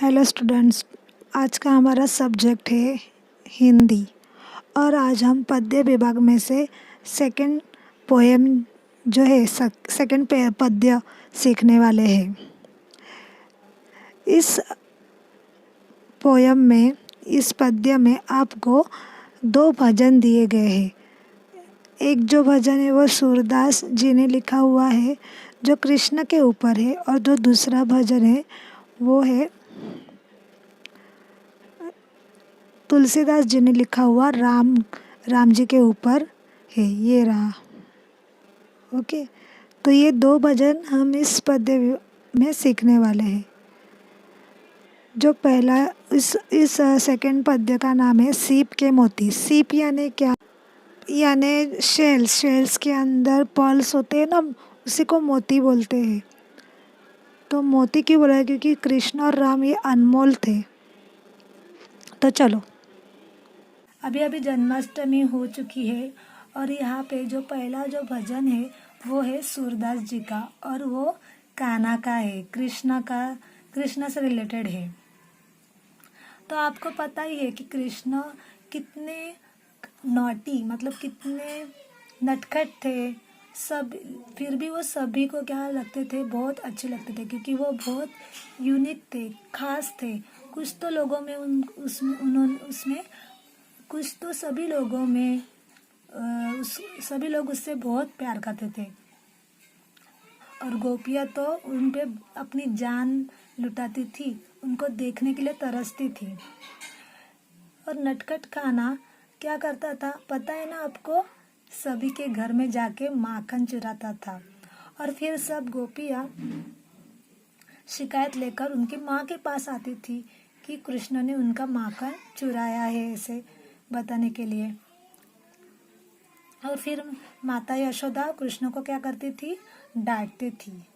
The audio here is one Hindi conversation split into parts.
हेलो स्टूडेंट्स, आज का हमारा सब्जेक्ट है हिंदी और आज हम पद्य विभाग में से सेकंड पोएम जो है सेकंड पद्य सीखने वाले हैं। इस पद्य में आपको दो भजन दिए गए हैं। एक जो भजन है वो सूरदास जी ने लिखा हुआ है जो कृष्ण के ऊपर है, और जो दूसरा भजन है वो है तुलसीदास जी ने लिखा हुआ राम जी के ऊपर है। ये रहा। ओके, तो ये दो भजन हम इस पद्य में सीखने वाले हैं। जो पहला इस सेकंड पद्य का नाम है सीप के मोती। सीप यानी क्या? यानी शेल्स के अंदर पर्ल्स होते हैं ना, उसी को मोती बोलते हैं। तो मोती क्यों बोला है? क्योंकि कृष्ण और राम ये अनमोल थे। तो चलो, अभी जन्माष्टमी हो चुकी है और यहाँ पे जो पहला जो भजन है वो है सूरदास जी का, और वो कान्हा का है, कृष्ण से रिलेटेड है। तो आपको पता ही है कि कृष्ण कितने नॉटी, मतलब कितने नटखट थे सब, फिर भी वो सभी को क्या लगते थे, बहुत अच्छे लगते थे, क्योंकि वो बहुत यूनिक थे, खास थे। कुछ तो लोगों में उसमें कुछ तो सभी लोगों में सभी लोग उससे बहुत प्यार करते थे, और गोपियाँ तो उन पे अपनी जान लुटाती थी, उनको देखने के लिए तरसती थी। और नटखट कान्हा क्या करता था पता है ना आपको? सभी के घर में जाके माखन चुराता था, और फिर सब गोपियाँ शिकायत लेकर उनकी माँ के पास आती थी कि कृष्ण ने उनका माखन चुराया है, ऐसे बताने के लिए। और फिर माता यशोदा कृष्ण को क्या करती थी? डांटती थी।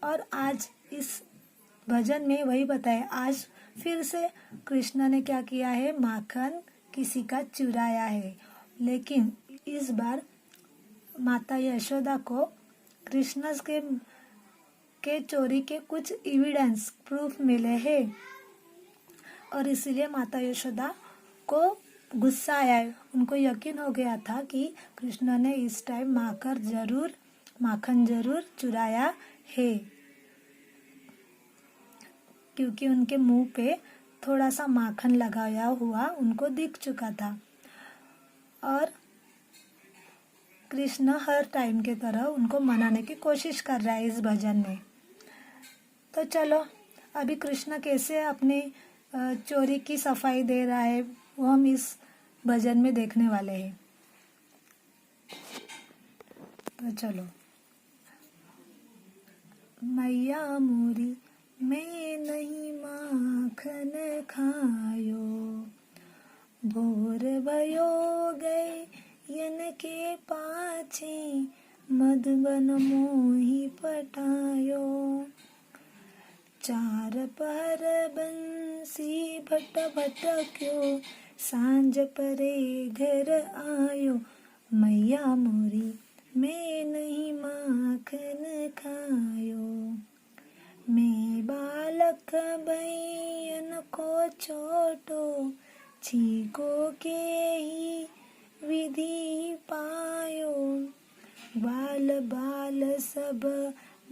और आज इस भजन में वही बताया, आज फिर से कृष्ण ने क्या किया है? माखन किसी का चुराया है, लेकिन इस बार माता यशोदा को कृष्ण के चोरी के कुछ एविडेंस, प्रूफ मिले हैं, और इसीलिए माता यशोदा को गुस्सा आया है। उनको यकीन हो गया था कि कृष्ण ने इस टाइम माखन जरूर चुराया है, क्योंकि उनके मुंह पे थोड़ा सा माखन लगाया हुआ उनको दिख चुका था। और कृष्ण हर टाइम के तरह उनको मनाने की कोशिश कर रहा है इस भजन में। तो चलो, अभी कृष्ण कैसे अपनी चोरी की सफाई दे रहा है वो हम इस भजन में देखने वाले हैं। तो चलो। मैया मोरी मैं नहीं माखन खायो, भोर भयो गए यन के पाछे, मधुबन मोही पटायो। चार पहर बंसी भट भटक्यो, सांझ परे घर आयो, मैया मोरी मैं नहीं माखन खायो। मैं बालक बहन को छोटो, छीको के ही विधि पायो। बाल बाल सब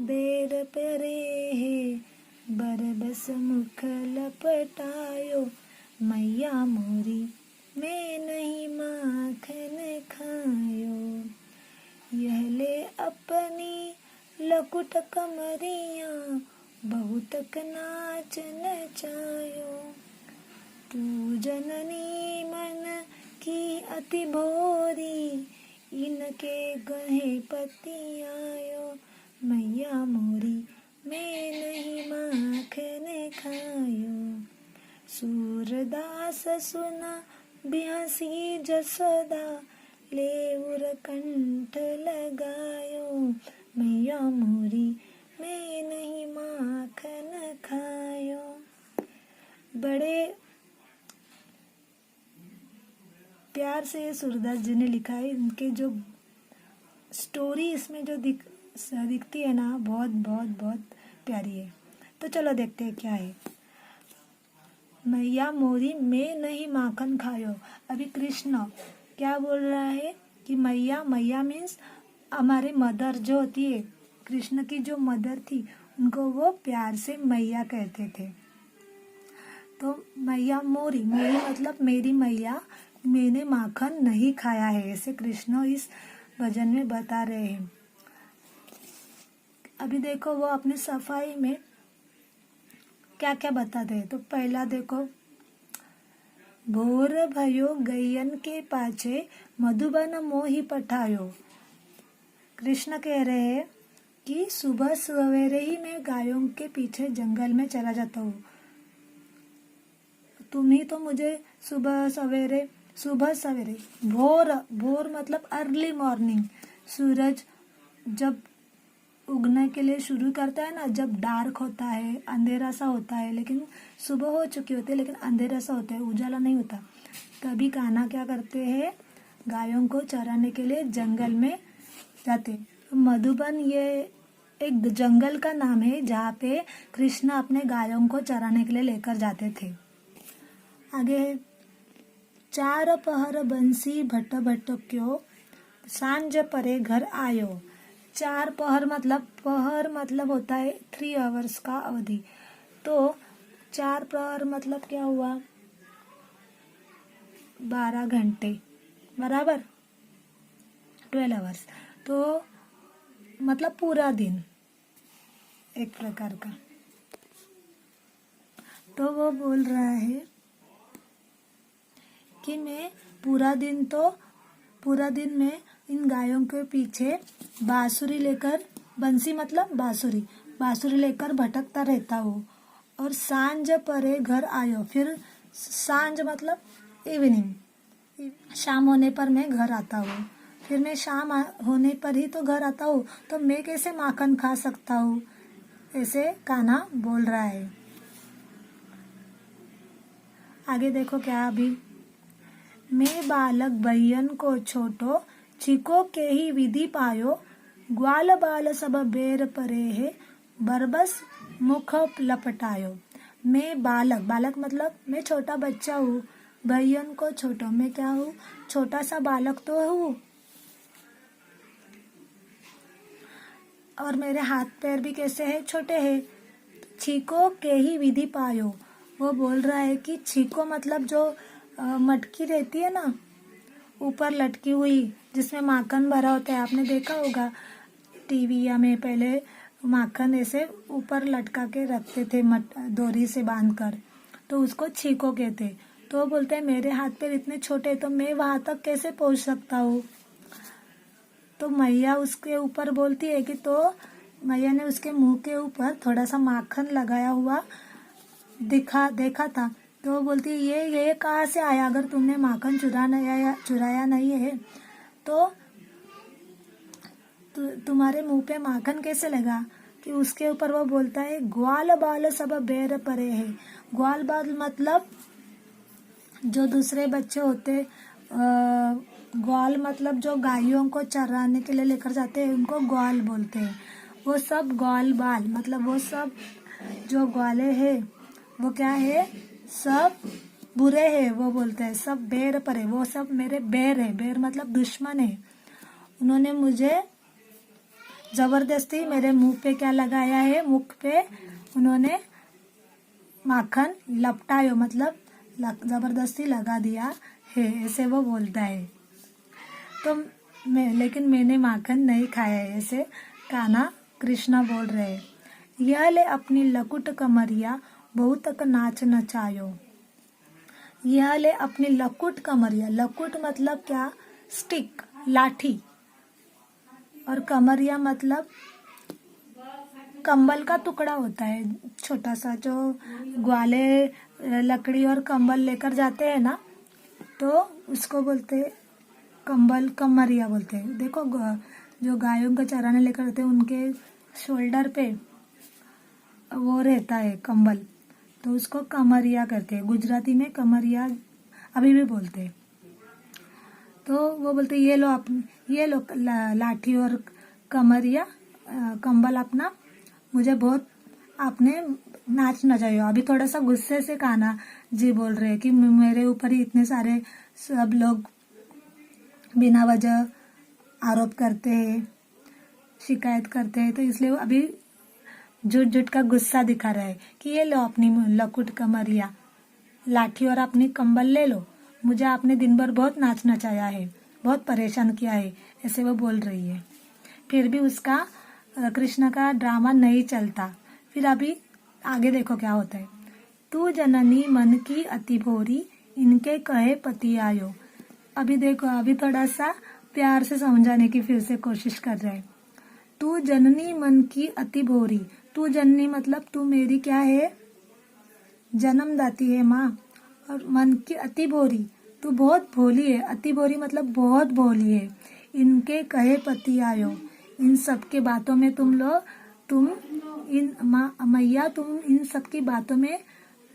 बेर परे है, बरबस मुख लपटायो, मैया मोरी मैं नहीं माखन खायो। यह ले अपनी लकुट कमरियाँ, बहुत नाच नचायो। तू जननी मन की अति भोरी, इनके गहे पति आयो, मैया मोरी मैं नहीं माखन खायो। सूरदास सुना बिहसी जसोदा, लेउर कंठ लगायो, मैया मोरी मैं नहीं माखन खायो। बड़े प्यार से सूरदास जी ने लिखा है। इनके जो स्टोरी इसमें जो दिखती है ना, बहुत बहुत बहुत प्यारी है। तो चलो देखते हैं क्या है। मैया मोरी मैं नहीं माखन खायो। अभी कृष्ण क्या बोल रहा है कि मैया, मैया मीन्स हमारे मदर जो होती है, कृष्ण की जो मदर थी उनको वो प्यार से मैया कहते थे। तो मैया मोरी, मोरी मतलब मेरी मैया, मैंने माखन नहीं खाया है, ऐसे कृष्ण इस भजन में बता रहे हैं। अभी देखो वो अपनी सफाई में क्या क्या बताते हैं। तो पहला देखो, भोर भयो गैयन के पाछे मधुबन मोही पठायो। कृष्ण कह रहे हैं कि सुबह सवेरे ही मैं गायों के पीछे जंगल में चला जाता हूँ। तुम ही तो मुझे सुबह सवेरे भोर, भोर मतलब अर्ली मॉर्निंग, सूरज जब उगने के लिए शुरू करता है ना, जब डार्क होता है, अंधेरा सा होता है, लेकिन सुबह हो चुकी होती है लेकिन अंधेरा सा होता है, उजाला नहीं होता, तभी कान्हा क्या करते हैं, गायों को चराने के लिए जंगल में जाते। मधुबन ये एक जंगल का नाम है जहाँ पे कृष्ण अपने गायों को चराने के लिए लेकर जाते थे। आगे, चार पहर बंसी भट्ट भट्ट क्यों, सांझ परे घर आयो। चार पहर मतलब होता है 3 आवर्स का अवधि। तो 4 पहर मतलब क्या हुआ, 12 घंटे बराबर 12 आवर्स। तो मतलब पूरा दिन एक प्रकार का। तो वो बोल रहा है कि मैं पूरा दिन में इन गायों के पीछे बांसुरी लेकर, बंसी मतलब बांसुरी लेकर भटकता रहता हूँ। और सांझ परे घर आयो, फिर सांझ मतलब इवनिंग, शाम होने पर मैं घर आता हूँ। फिर मैं होने पर ही तो घर आता हूँ, तो मैं कैसे माखन खा सकता हूँ, ऐसे कान्हा बोल रहा है। आगे देखो क्या, अभी मैं बालक भैयन को छोटो, छिको के ही विधि पायो, ग्वाल बाल सब बेर परे है, बरबस मुख लपटायो। मैं बालक मतलब मैं छोटा बच्चा हूँ, भैयन को छोटो, मैं क्या हूँ, छोटा सा बालक तो हूँ, और मेरे हाथ पैर भी कैसे हैं, छोटे हैं। छीको के ही विधि पायो, वो बोल रहा है कि छीको मतलब जो मटकी रहती है ना ऊपर लटकी हुई, जिसमें माखन भरा होता है, आपने देखा होगा टीवी या में, पहले माखन ऐसे ऊपर लटका के रखते थे डोरी से बांधकर, तो उसको छीको कहते। तो बोलते हैं मेरे हाथ पैर इतने छोटे, तो मैं वहां तक कैसे पहुंच सकता हूँ। तो मैया उसके ऊपर बोलती है कि, तो मैया ने उसके मुंह के ऊपर थोड़ा सा माखन लगाया हुआ देखा था। तो वो बोलती है ये कहाँ से आया, अगर तुमने माखन चुराया नहीं है तो तुम्हारे मुंह पे माखन कैसे लगा। कि उसके ऊपर वो बोलता है ग्वाल बाल सब बेर परे है। ग्वाल बाल मतलब जो दूसरे बच्चे होते, ग्वाल मतलब जो गायों को चराने के लिए लेकर जाते हैं उनको ग्वाल बोलते हैं। वो सब ग्वाल बाल मतलब वो सब जो ग्वाले हैं वो क्या है, सब बुरे हैं, वो बोलते हैं सब बेर परे, वो सब मेरे बैर है। बैर मतलब दुश्मन है। उन्होंने मुझे जबरदस्ती मेरे मुंह पे क्या लगाया है, मुख पे उन्होंने माखन लपटायो मतलब जबरदस्ती लगा दिया है, ऐसे वो बोलता है। तो लेकिन मैंने माखन नहीं खाया है, ऐसे कान्हा कृष्णा बोल रहे हैं। यह ले अपनी लकुट कमरिया बहुत तक नाच नचायो। यह ले अपनी लकुट कमरिया, लकुट मतलब क्या, स्टिक, लाठी, और कमरिया मतलब कंबल का टुकड़ा होता है छोटा सा, जो ग्वाले लकड़ी और कंबल लेकर जाते हैं ना, तो उसको बोलते कंबल, कमरिया बोलते हैं। देखो जो गायों को चराने लेकर जाते हैं उनके शोल्डर पे वो रहता है कंबल, तो उसको कमरिया करते हैं। गुजराती में कमरिया अभी भी बोलते हैं। तो वो बोलते ये लो लाठी और कमरिया, कंबल अपना, मुझे बहुत आपने नाच न जाओ। अभी थोड़ा सा गुस्से से कान्हा जी बोल रहे हैं कि मेरे ऊपर ही इतने सारे सब लोग बिना वजह आरोप करते हैं, शिकायत करते हैं, तो इसलिए वो अभी झूठ झूठ का गुस्सा दिखा रहा है कि ये लो अपनी लकुट कमरिया लाठी और अपनी कंबल ले लो, मुझे आपने दिन भर बहुत नाच नचाया है, बहुत परेशान किया है, ऐसे वो बोल रही है। फिर भी उसका कृष्ण का ड्रामा नहीं चलता। फिर अभी आगे देखो क्या होता है। तू जननी मन की अति भोरी, इनके कहे पति आयो। अभी देखो, अभी थोड़ा सा प्यार से समझाने की फिर से कोशिश कर रहे हैं। तू जननी मन की अति भोरी, तू जननी मतलब तू मेरी क्या है, जन्मदाती है माँ, और मन की अति भोरी, तू बहुत भोली है। अति भोरी मतलब बहुत भोली है। इनके कहे पति आयो, इन सब के बातों में तुम इन मैया तुम इन सब की बातों में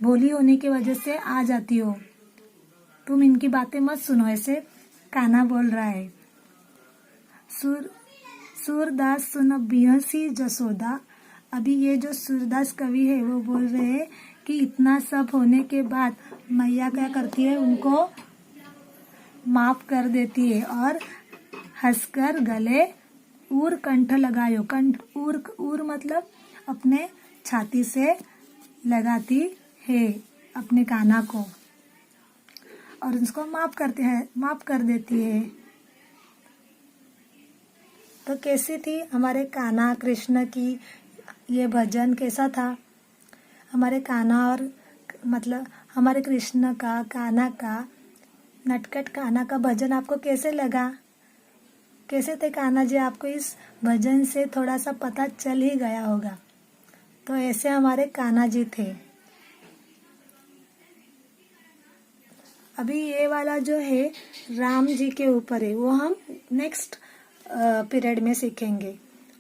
भोली होने की वजह से आ जाती हो, तुम इनकी बातें मत सुनो, ऐसे कान्हा बोल रहा है। सूरदास सुन बिहसी जसोदा। अभी ये जो सूरदास कवि है वो बोल रहे हैं कि इतना सब होने के बाद मैया क्या करती है, उनको माफ कर देती है और हंसकर गले ऊर कंठ लगायो। कंठ ऊर मतलब अपने छाती से लगाती है अपने कान्हा को और उसको माफ कर देती है। तो कैसी थी हमारे कान्हा कृष्ण की ये भजन, कैसा था हमारे कान्हा और मतलब हमारे कृष्ण का, कान्हा का, नटखट कान्हा का भजन आपको कैसे लगा? कैसे थे कान्हा जी? आपको इस भजन से थोड़ा सा पता चल ही गया होगा। तो ऐसे हमारे कान्हा जी थे। अभी ये वाला जो है राम जी के ऊपर है, वो हम नेक्स्ट पीरियड में सीखेंगे।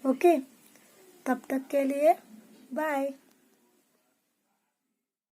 ओके, तब तक के लिए बाय।